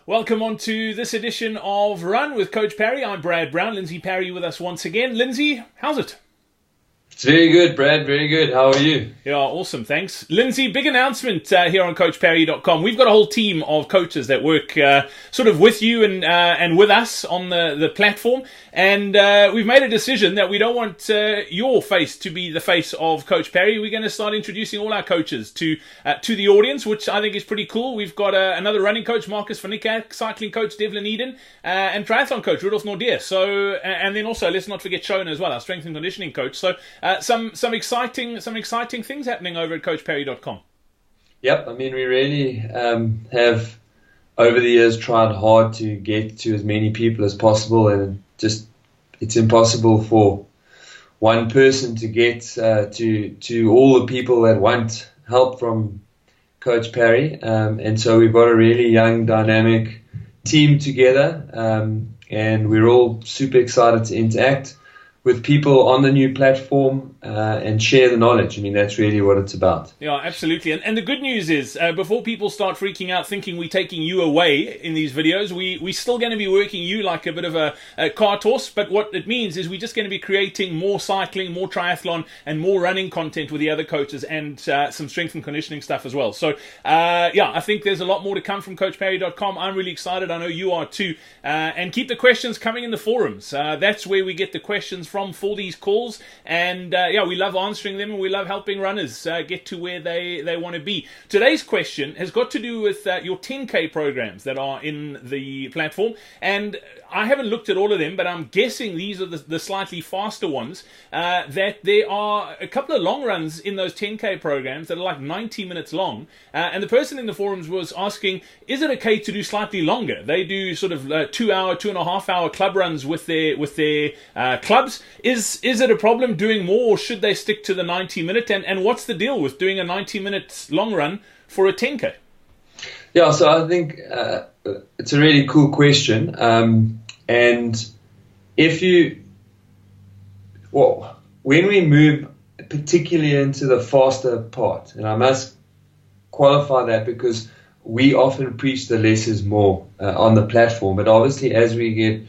Welcome on to this edition of Run with Coach Parry. I'm Brad Brown. Lindsey Parry with us once again. Lindsey, how's it? It's very good, Brad. Very good. How are you? Yeah, awesome. Thanks. Lindsey, big announcement here on CoachParry.com. We've got a whole team of coaches that work sort of with you and with us on the platform. And we've made a decision that we don't want your face to be the face of Coach Parry. We're going to start introducing all our coaches to the audience, which I think is pretty cool. We've got another running coach, Marcus van Niekerk, cycling coach, Devlin Eden, and triathlon coach, Rudolf Nordier. So, and then also, let's not forget Shona as well, our strength and conditioning coach. So, some exciting things happening over at CoachParry.com. Yep, I mean, we really have over the years tried hard to get to as many people as possible, and it's impossible for one person to get to all the people that want help from Coach Parry, and so we've got a really young, dynamic team together, and we're all super excited to interact with people on the new platform and share the knowledge. I mean, that's really what it's about. Yeah, absolutely. And the good news is, before people start freaking out thinking we're taking you away in these videos, we're still going to be working you like a bit of a cart horse. But what it means is we're just going to be creating more cycling, more triathlon, and more running content with the other coaches, and some strength and conditioning stuff as well. So, yeah, I think there's a lot more to come from CoachParry.com. I'm really excited. I know you are too. And keep the questions coming in the forums. That's where we get the questions from for these calls, and yeah, we love answering them, and we love helping runners get to where they want to be. Today's question has got to do with your 10K programs that are in the platform, and I haven't looked at all of them, but I'm guessing these are the slightly faster ones, that there are a couple of long runs in those 10K programs that are like 90 minutes long, and the person in the forums was asking, is it okay to do slightly longer? They do sort of 2.5 hour club runs with their clubs. Is it a problem doing more, or should they stick to the 90-minute? And what's the deal with doing a 90-minute long run for a 10K? Yeah, so I think it's a really cool question. And when we move particularly into the faster part, and I must qualify that because we often preach the less is more on the platform, but obviously as we get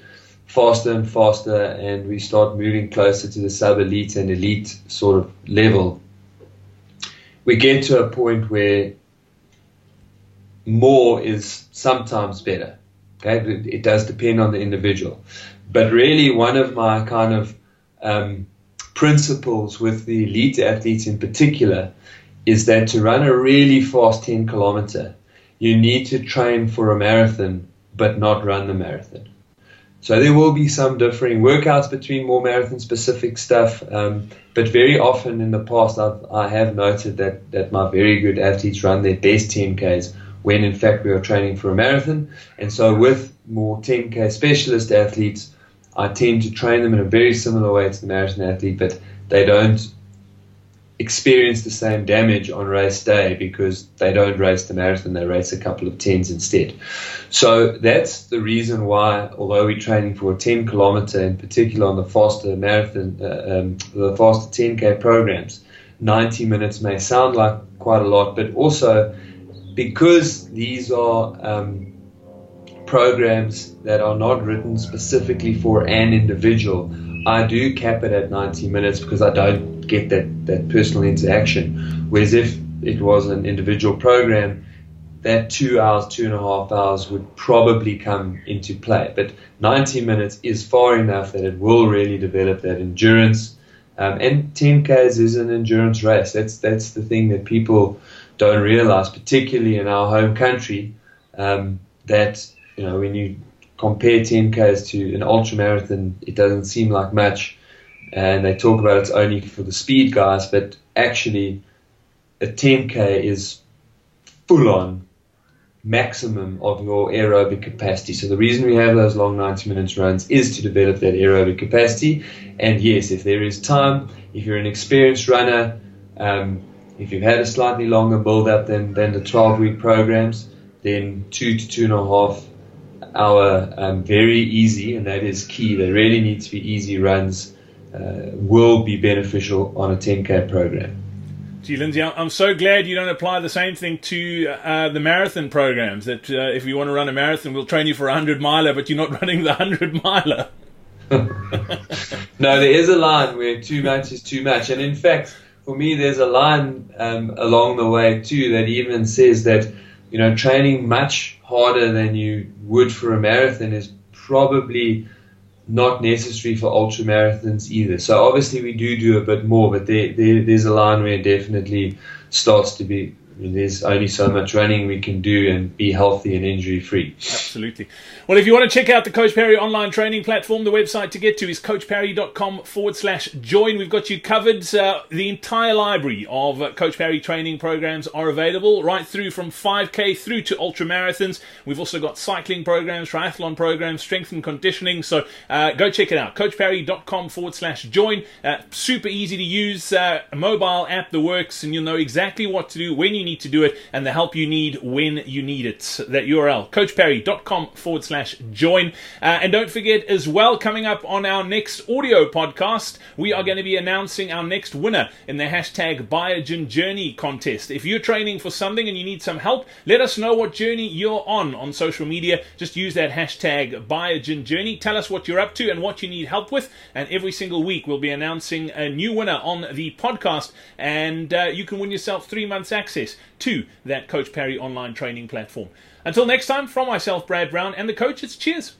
faster and faster and we start moving closer to the sub-elite and elite sort of level, we get to a point where more is sometimes better. Okay, it does depend on the individual, but really one of my kind of principles with the elite athletes in particular is that to run a really fast 10 kilometer, you need to train for a marathon but not run the marathon. So there will be some differing workouts between more marathon-specific stuff, but very often in the past I have noted that my very good athletes run their best 10Ks when in fact we are training for a marathon. And so with more 10K specialist athletes, I tend to train them in a very similar way to the marathon athlete, but they don't experience the same damage on race day because they don't race the marathon, they race a couple of 10s instead. So that's the reason why, although we're training for a 10 kilometer, in particular on the faster marathon, the faster 10K programs, 90 minutes may sound like quite a lot, but also because these are programs that are not written specifically for an individual, I do cap it at 90 minutes because I don't get that personal interaction. Whereas if it was an individual program, that 2 hours, 2.5 hours would probably come into play. But 90 minutes is far enough that it will really develop that endurance. And 10Ks is an endurance race. That's the thing that people don't realize, particularly in our home country, that, you know, when you compare 10Ks to an ultramarathon, it doesn't seem like much. And they talk about it's only for the speed guys, but actually a 10K is full-on maximum of your aerobic capacity. So the reason we have those long 90 minutes runs is to develop that aerobic capacity. And yes, if there is time, if you're an experienced runner, if you've had a slightly longer build-up than the 12-week programs, then 2 to 2.5 hour very easy, and that is key. They really need to be easy runs, will be beneficial on a 10K program. Gee, Lindsey, I'm so glad you don't apply the same thing to the marathon programs. That if you want to run a marathon, we'll train you for a 100-miler, but you're not running the 100-miler. No, there is a line where too much is too much. And in fact, for me, there's a line along the way too that even says that, you know, training much harder than you would for a marathon is probably not necessary for ultra marathons either. So obviously we do a bit more, but there's a line where it definitely starts to be, I mean, there's only so much running we can do and be healthy and injury free. Absolutely. Well, if you want to check out the Coach Parry online training platform, the website to get to is coachparry.com/join. We've got you covered. The entire library of Coach Parry training programs are available, right through from 5K through to ultra marathons. We've also got cycling programs, triathlon programs, strength and conditioning. So go check it out. coachparry.com/join. Super easy to use, a mobile app that works, and you'll know exactly what to do, when you need to do it, and the help you need when you need it. That URL, coachparry.com/join. And don't forget as well, coming up on our next audio podcast, we are going to be announcing our next winner in the hashtag Biogen Journey contest. If you're training for something and you need some help, let us know what journey you're on social media. Just use that hashtag Biogen Journey. Tell us what you're up to and what you need help with. And every single week we'll be announcing a new winner on the podcast. And you can win yourself 3 months access to that Coach Parry online training platform. Until next time, from myself, Brad Brown, and the coach, it's cheers.